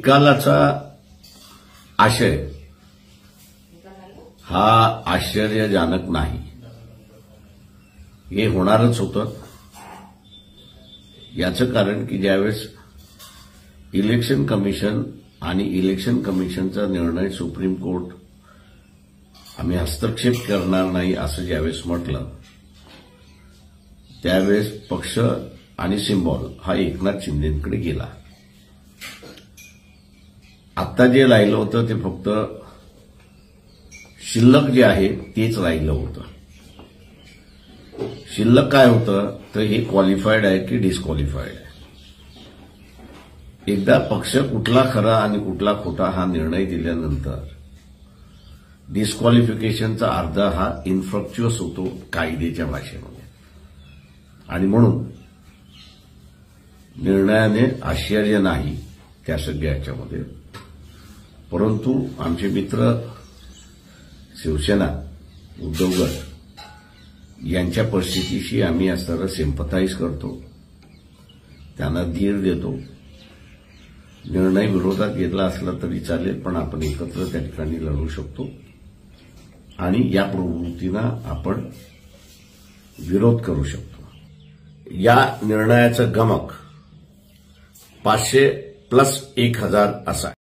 निकालाचा आशय हा आश्चर्यजनक नाही. हे होणारच होतं. याचं कारण की ज्यावेळेस इलेक्शन कमिशन आणि इलेक्शन कमिशनचा निर्णय सुप्रीम कोर्ट आम्ही हस्तक्षेप करणार नाही असं ज्यावेळेस म्हटलं, त्यावेळेस पक्ष आणि सिम्बॉल हा एकनाथ शिंदेकडे गेला. आता जे राहिलं होतं ते फक्त शिल्लक जे आहे तेच राहिलं होतं. शिल्लक काय होतं तर हे क्वालिफाईड आहे की डिस्क्वालिफाईड आहे. एकदा पक्ष कुठला खरा आणि कुठला खोटा हा निर्णय दिल्यानंतर डिस्क्वालिफिकेशनचा अर्थ हा इन्फ्रक्च्युअस होतो कायद्याच्या भाषेमध्ये. आणि म्हणून निर्णयाने आश्चर्य नाही त्या सगळ्याच्यामध्ये. परंतु आमचे मित्र शिवसेना उद्धव गट यांच्या परिस्थितीशी आम्ही असताना सिम्पथाईज करतो, त्यांना धीर देतो. निर्णय विरोधात घेतला असला तरी चालेल, पण आपण एकत्र त्या ठिकाणी लढू शकतो आणि या प्रवृत्तींना आपण विरोध करू शकतो. या निर्णयाचं गमक 500 + 1000 असा